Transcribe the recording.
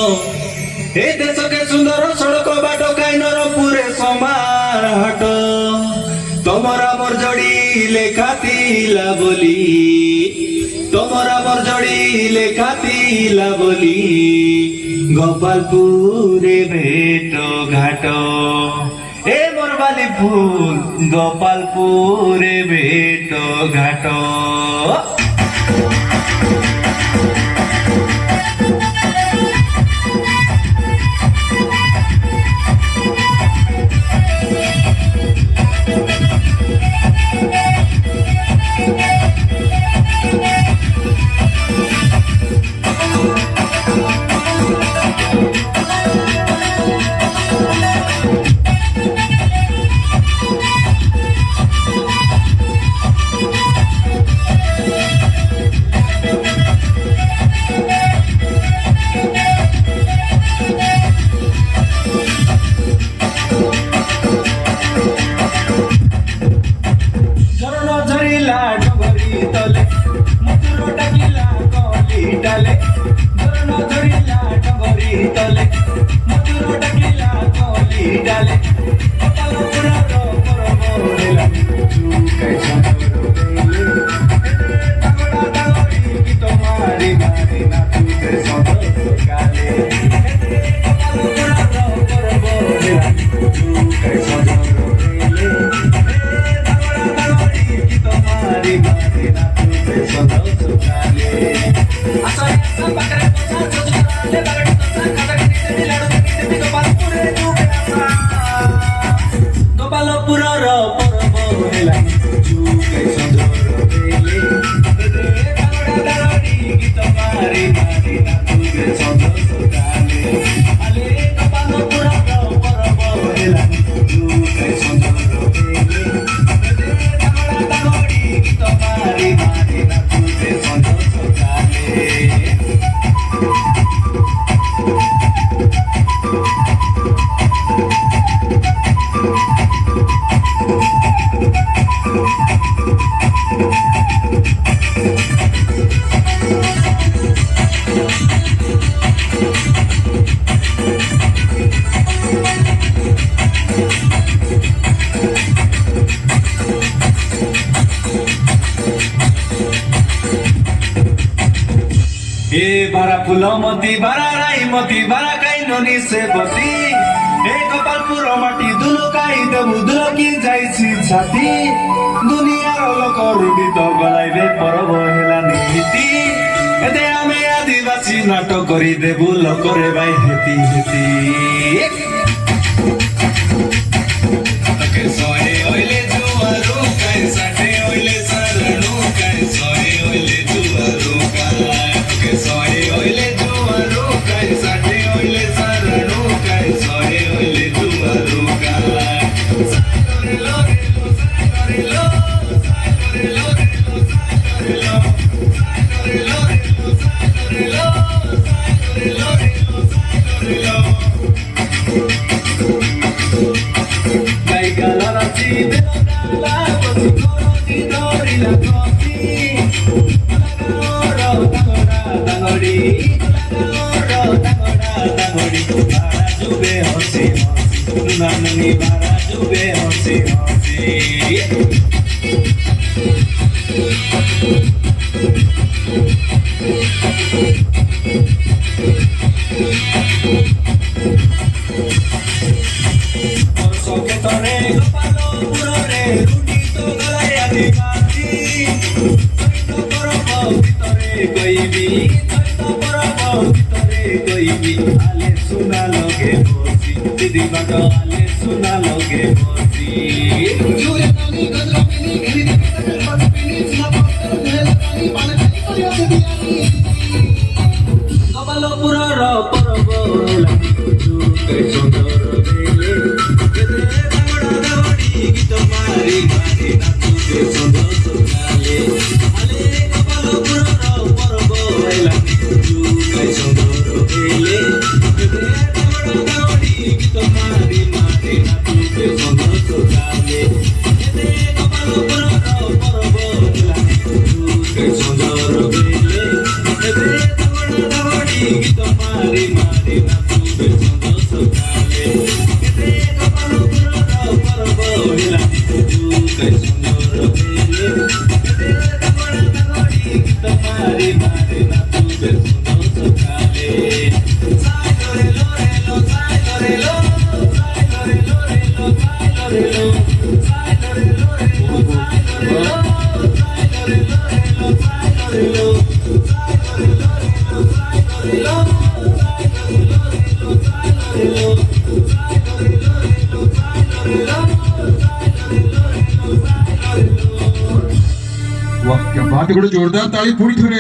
ए देश के सुंदर सड़क बाट काइनर पूरे समान हाट तमरा मोर जड़ी लेखा तिला बोली तमरा मोर जड़ी लेखा तिला बोली गोपालपुरे भेटो घाटो ए मोर बाली फूल गोपालपुरे भेटो घाटो ए बारा फुल मती बारा राई मती बारा काई ननी से बती ए गोपालपुर माटी दुलो काई देबु दुलो की जाइछि छाती दुनिया लोकर गीत गलाइबे परब हेला नीति एते आमे आदिवासी नाटक करी देबु लोकरे भाई हेती हेती तके सोए ओइले जुवारो काई साटे ओइले सरनु काई सोए ओइले जुवारो काई तके सोए ओइले जुवारो काई साटे ओइले सरनु काई सोए ओइले जुवारो काई साइलोरे लोरे लो साइलोरे लो साइलोरे लोरे लो साइलोरे लो साइलोरे लोरे लो साइलोरे लो साइलोरे लोरे लो साइलोरे लो Nani bara jube hosi hosi Soke tore gopalo purore runi to galai adivasi Toito porobo vitore koibi Toito porobo vitore koibi Ale suna loge bosi Didi bato ale suna loge bosi Jure tani gadra pini gheri dekhe gadra pini sina patar dhela tani pane tani koriya diyani Gopalo puroro porobo lagi jure sondor Mari मारे ना तू बेसुंदो सकाले केते कपालो पुरो परबो हिलानी तू काय सुंदर बेले केते कपड़ा तगड़ी गीत मारे मारे ना तू बेसुंदो सकाले साय लोरे लोरे लो साय लोरे लो साय लोरे लोरे लो साय लोरे लो साय लोरे लोरे लो साय लोरे लो साय लोरे लोरे लो साय लोरे लो साय लोरे लोरे लो साय लोरे लो साय लोरे लोरे लो साय लोरे लो साय लोरे लोरे लो साय लोरे लो साय लोरे लोरे लो साय लोरे लो वाह क्या बात है, बड़े जोरदार ताली पूरी ठुरे।